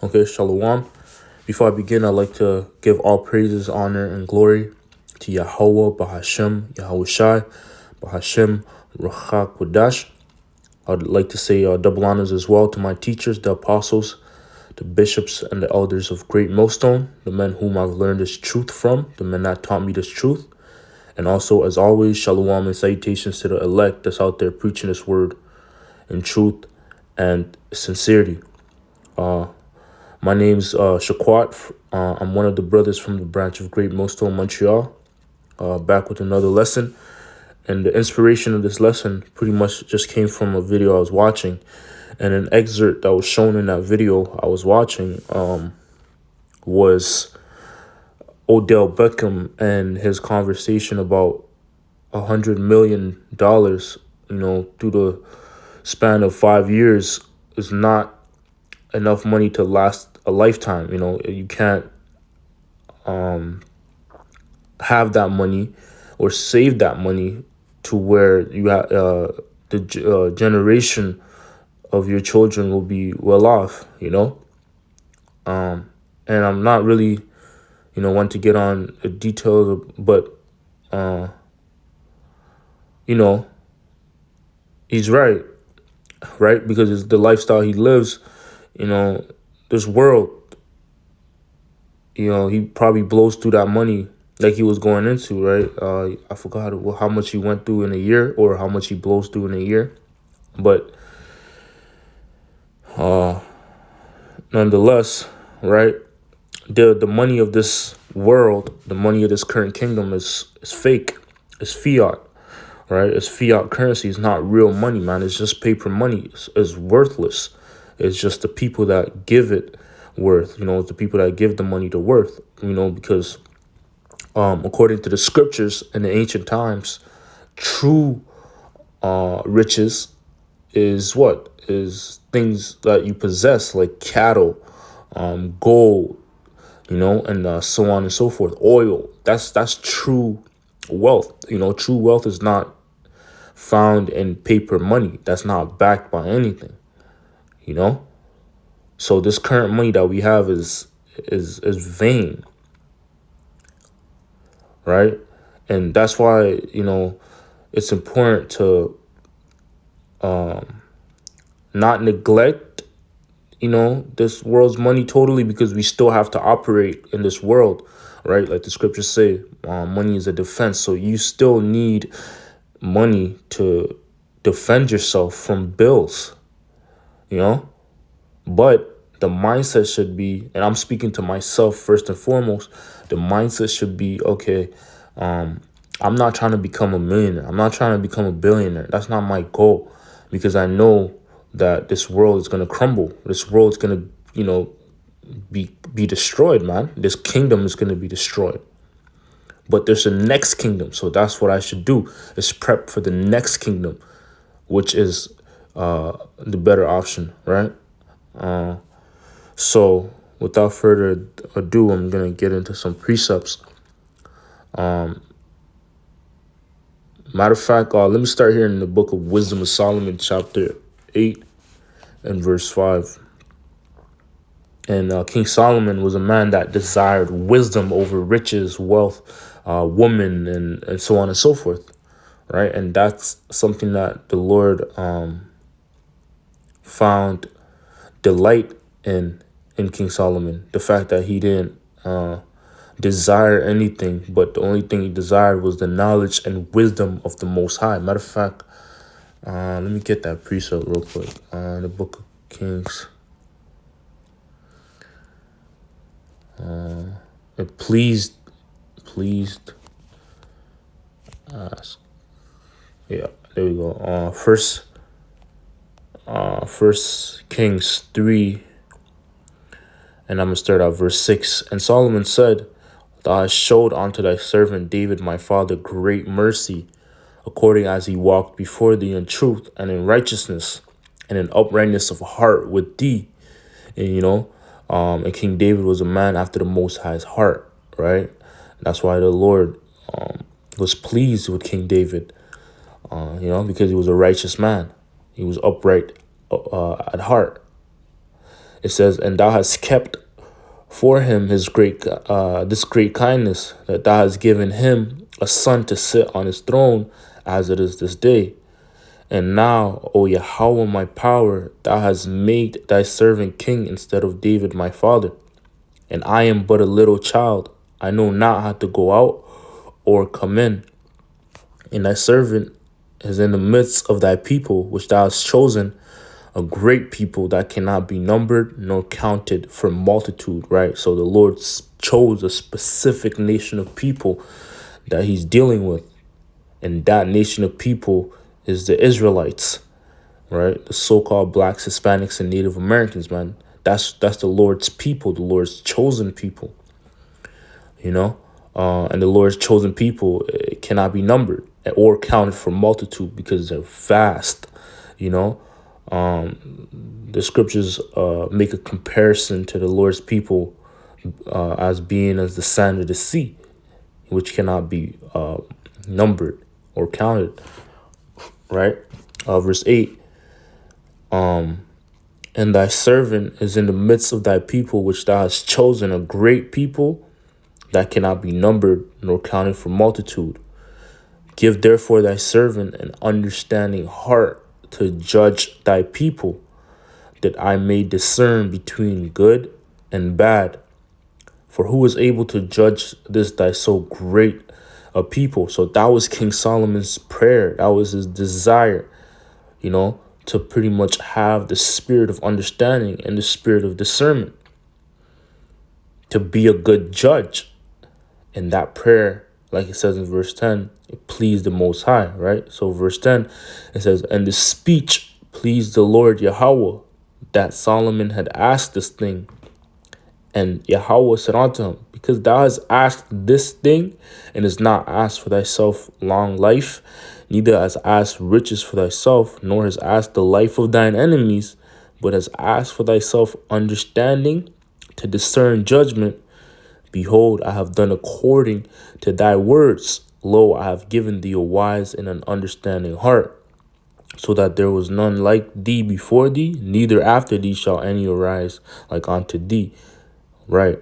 Okay, Shalom. Before I begin, I'd like to give all praises, honor, and glory to Yahweh, Bahashem, Yahushai, Bahashem, Ruach Kodash. I'd like to say double honors as well to my teachers, the apostles, the bishops, and the elders of Great Millstone, the men whom I've learned this truth from, the men that taught me this truth. And also, as always, Shalom and salutations to the elect that's out there preaching this word in truth and sincerity. My name's Shaquat. I'm one of the brothers from the branch of Great Millstone, Montreal, back with another lesson. And the inspiration of this lesson pretty much just came from a video I was watching. And an excerpt that was shown in that video I was watching was Odell Beckham and his conversation about $100 million, through the span of 5 years is not enough money to last a lifetime. You can't have that money or save that money to where you have the generation of your children will be well off. And I'm not really want to get on the details, but he's right, because it's the lifestyle he lives. This world, he probably blows through that money like he was going into, right? I forgot how much he went through in a year or how much he blows through in a year. But nonetheless, right, the money of this world, the money of this current kingdom is fake. It's fiat, right? It's fiat currency. It's not real money, man. It's just paper money. It's worthless. It's just the people that give it worth. It's the people that give the money to worth, because according to the scriptures in the ancient times, true riches is what? Is things that you possess, like cattle, gold, and so on and so forth. Oil. That's true wealth. True wealth is not found in paper money. That's not backed by anything. So this current money that we have is vain, right? And that's why it's important to not neglect this world's money totally, because we still have to operate in this world, right? Like the scriptures say, money is a defense. So you still need money to defend yourself from bills, but the mindset should be, and I'm speaking to myself first and foremost, the mindset should be, okay, I'm not trying to become a millionaire. I'm not trying to become a billionaire. That's not my goal, because I know that this world is going to crumble. This world is going to, be destroyed, man. This kingdom is going to be destroyed. But there's a next kingdom. So that's what I should do, is prep for the next kingdom, which is the better option, right? So without further ado, I'm going to get into some precepts. Matter of fact, let me start here in the book of Wisdom of Solomon, chapter 8 and verse 5. And King Solomon was a man that desired wisdom over riches, wealth, woman, and so on and so forth, right? And that's something that the Lord found delight in King Solomon. The fact that he didn't desire anything, but the only thing he desired was the knowledge and wisdom of the Most High. Matter of fact, let me get that precept real quick. The book of Kings. It pleased ask. Yeah, there we go. First Kings 3, and I'm gonna start out verse 6. And Solomon said, Thou hast showed unto thy servant David my father great mercy, according as he walked before thee in truth and in righteousness and in uprightness of heart with thee. And and King David was a man after the Most High's heart, right? That's why the Lord was pleased with King David, because he was a righteous man. He was upright at heart. It says, and thou hast kept for him his this great kindness, that thou hast given him a son to sit on his throne, as it is this day. And now, O Yahweh, my power, thou hast made thy servant king instead of David my father. And I am but a little child. I know not how to go out or come in. And thy servant is in the midst of thy people, which thou hast chosen, a great people that cannot be numbered nor counted for multitude, right? So the Lord chose a specific nation of people that he's dealing with. And that nation of people is the Israelites, right? The so-called blacks, Hispanics, and Native Americans, man. That's the Lord's people, the Lord's chosen people, you know? And the Lord's chosen people cannot be numbered or counted for multitude because they're vast, you know? The scriptures make a comparison to the Lord's people as being as the sand of the sea, which cannot be numbered or counted, right? Verse 8, and thy servant is in the midst of thy people, which thou hast chosen, a great people that cannot be numbered nor counted for multitude. Give therefore thy servant an understanding heart to judge thy people, that I may discern between good and bad. For who is able to judge this thy so great a people? So that was King Solomon's prayer. That was his desire, you know, to pretty much have the spirit of understanding and the spirit of discernment, to be a good judge. And that prayer, like it says in verse 10, it pleased the Most High, right? So verse 10, it says, and the speech pleased the Lord Yahweh, that Solomon had asked this thing. And Yahweh said unto him, because thou hast asked this thing, and hast not asked for thyself long life, neither hast asked riches for thyself, nor hast asked the life of thine enemies, but hast asked for thyself understanding to discern judgment. Behold, I have done according to thy words. Lo, I have given thee a wise and an understanding heart, so that there was none like thee before thee, neither after thee shall any arise like unto thee. Right.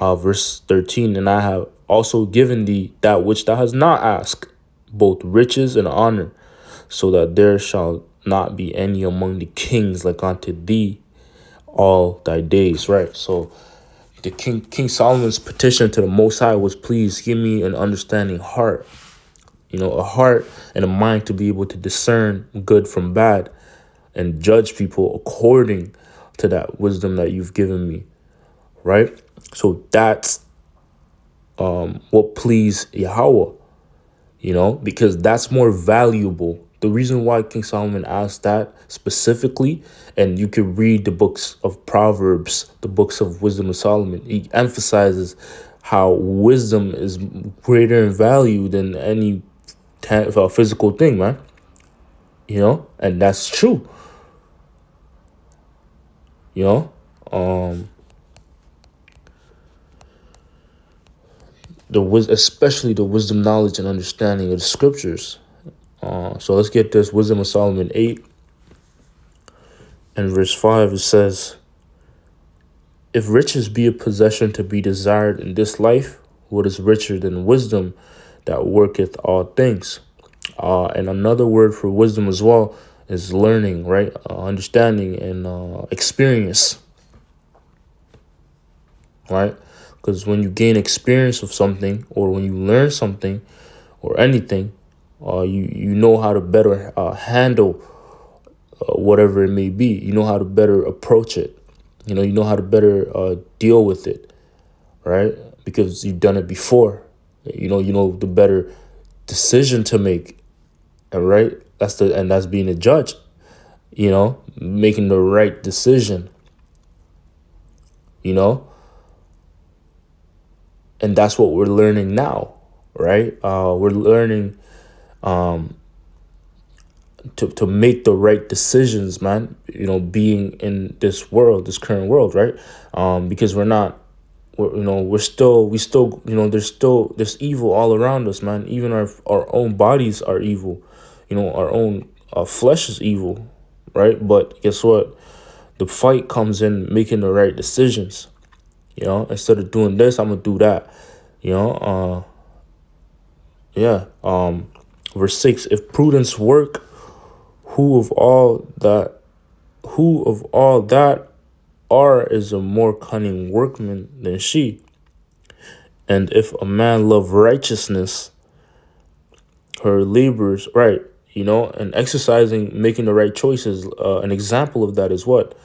Verse 13, and I have also given thee that which thou hast not asked, both riches and honor, so that there shall not be any among the kings like unto thee all thy days. Right. So the King Solomon's petition to the Most High was, please give me an understanding heart, you know, a heart and a mind to be able to discern good from bad and judge people according to that wisdom that you've given me, right? So that's what pleased Yahweh, you know, because that's more valuable. The reason why King Solomon asked that specifically, and you can read the books of Proverbs, the books of Wisdom of Solomon, he emphasizes how wisdom is greater in value than any physical thing, man. You know, and that's true. You know, especially the wisdom, knowledge, and understanding of the scriptures. So let's get this. Wisdom of Solomon 8 and verse 5. It says, if riches be a possession to be desired in this life, what is richer than wisdom that worketh all things? And another word for wisdom as well is learning, right? Understanding and experience, right? Because when you gain experience of something, or when you learn something or anything, you know how to better handle whatever it may be. You know how to better approach it. You know how to better deal with it, right? Because you've done it before. You know the better decision to make, right? That's being a judge. You know, making the right decision. You know, and that's what we're learning now, right? We're learning to make the right decisions, man. You know, being in this world, this current world, right? Because we still, there's evil all around us, man. Even our own bodies are evil. You know, our own flesh is evil, right? But guess what? The fight comes in making the right decisions. Instead of doing this, I'm gonna do that. You know, yeah. Verse 6: If prudence work, who of all that are is a more cunning workman than she. And if a man love righteousness, her labors, right, and exercising, making the right choices. An example of that is what?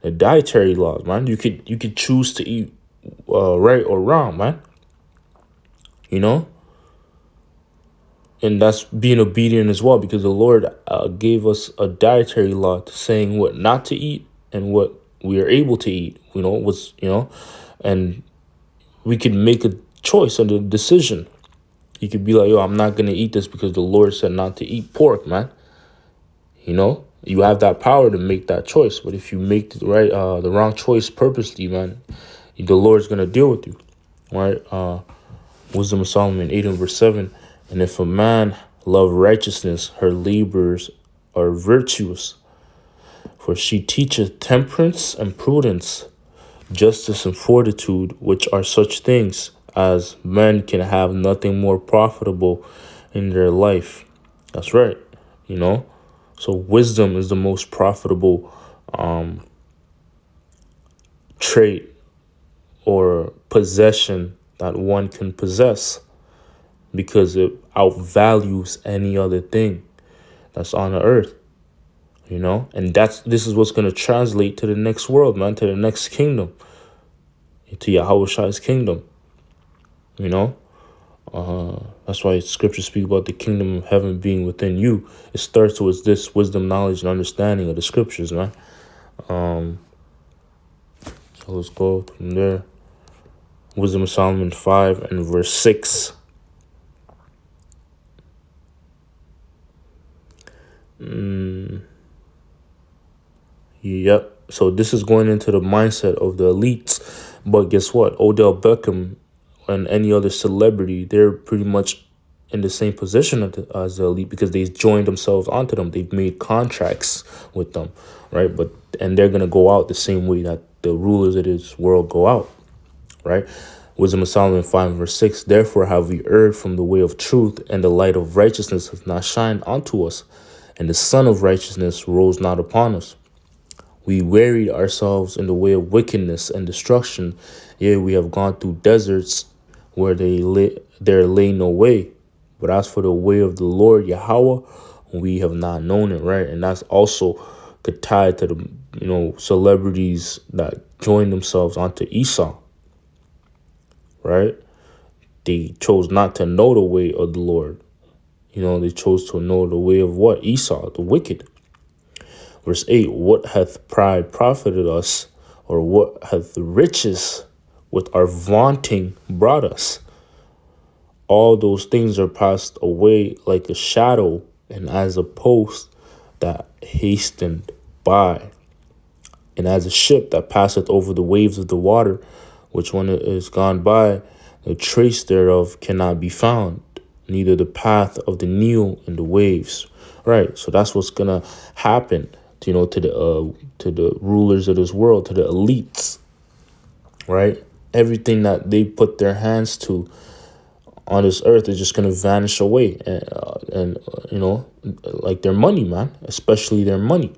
The dietary laws, man. You could choose to eat right or wrong, man. You know, and that's being obedient as well, because the Lord gave us a dietary law saying what not to eat and what we are able to eat. And we could make a choice and a decision. You could be like, yo, I'm not gonna eat this because the Lord said not to eat pork, man. You have that power to make that choice. But if you make the wrong choice purposely, man, the Lord's gonna deal with you, right? Wisdom of Solomon 8 and verse 7. And if a man love righteousness, her labors are virtuous, for she teacheth temperance and prudence, justice and fortitude, which are such things as men can have nothing more profitable in their life. That's right. So wisdom is the most profitable trait or possession that one can possess, because it outvalues any other thing that's on the earth. And this is what's going to translate to the next world, man, to the next kingdom, to Yahweh kingdom. That's why scripture speak about the kingdom of heaven being within you. It starts with this wisdom, knowledge, and understanding of the scriptures, man. So let's go from there. Wisdom of Solomon 5 and verse 6. Yep. So this is going into the mindset of the elites. But guess what? Odell Beckham and any other celebrity, they're pretty much in the same position as the elite, because they joined themselves onto them. They've made contracts with them, right? And they're going to go out the same way that the rulers of this world go out, right? Wisdom of Solomon 5 verse 6. Therefore have we erred from the way of truth, and the light of righteousness hath not shined unto us, and the sun of righteousness rose not upon us. We wearied ourselves in the way of wickedness and destruction. Yea, we have gone through deserts where there lay no way. But as for the way of the Lord Yahweh, we have not known it, right? And that's also could tie to the celebrities that joined themselves onto Esau, right? They chose not to know the way of the Lord. They chose to know the way of what? Esau, the wicked. Verse 8, what hath pride profited us, or what hath riches with our vaunting brought us? All those things are passed away like a shadow, and as a post that hastened by, and as a ship that passeth over the waves of the water, which when it is gone by, the trace thereof cannot be found, neither the path of the Nile in the waves. Right, so that's what's gonna happen, to the rulers of this world, to the elites. Right, everything that they put their hands to on this earth is just gonna vanish away, and like their money, man, especially their money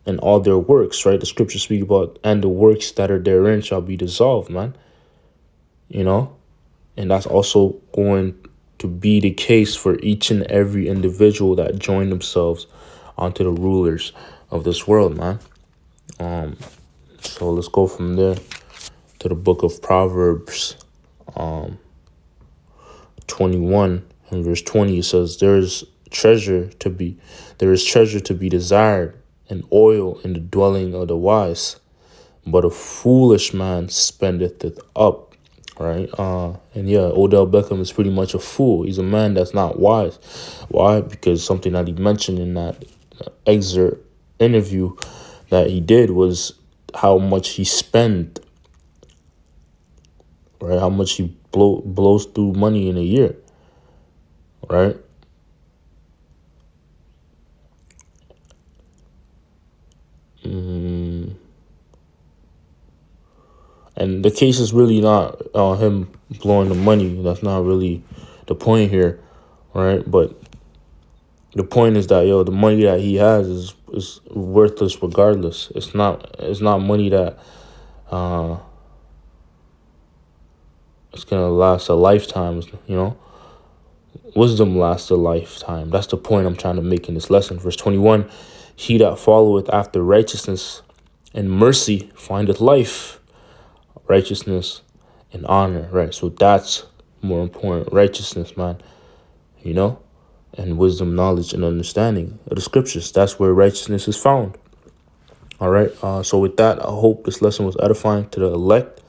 and all their works. Right, the scriptures speak about, and the works that are therein shall be dissolved, man. And that's also going to be the case for each and every individual that joined themselves onto the rulers of this world, man. So let's go from there to the book of Proverbs 21 and verse 20. It says, there is treasure to be desired, and oil in the dwelling of the wise, but a foolish man spendeth it up. Right. And yeah, Odell Beckham is pretty much a fool. He's a man that's not wise. Why? Because something that he mentioned in that excerpt interview that he did was how much he spent, right? How much he blows through money in a year, right? And the case is really not him blowing the money. That's not really the point here, right? But the point is that, the money that he has is worthless regardless. It's not money that it's gonna last a lifetime. Wisdom lasts a lifetime. That's the point I'm trying to make in this lesson. Verse 21, he that followeth after righteousness and mercy findeth life, righteousness and honor, right? So that's more important. Righteousness, man, and wisdom, knowledge, and understanding of the scriptures. That's where righteousness is found. All right. So with that, I hope this lesson was edifying to the elect.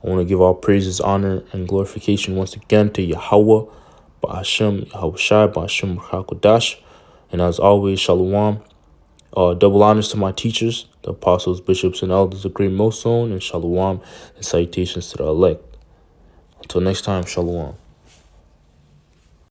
I want to give all praises, honor, and glorification once again to Yahweh, Ba'ashem, Yahweh Shai, Ba'ashem, Ruach. And as always, Shalom. Double honors to my teachers, the apostles, bishops, and elders of Great Millstone, and Shalom, and salutations to the elect. Until next time, Shalom.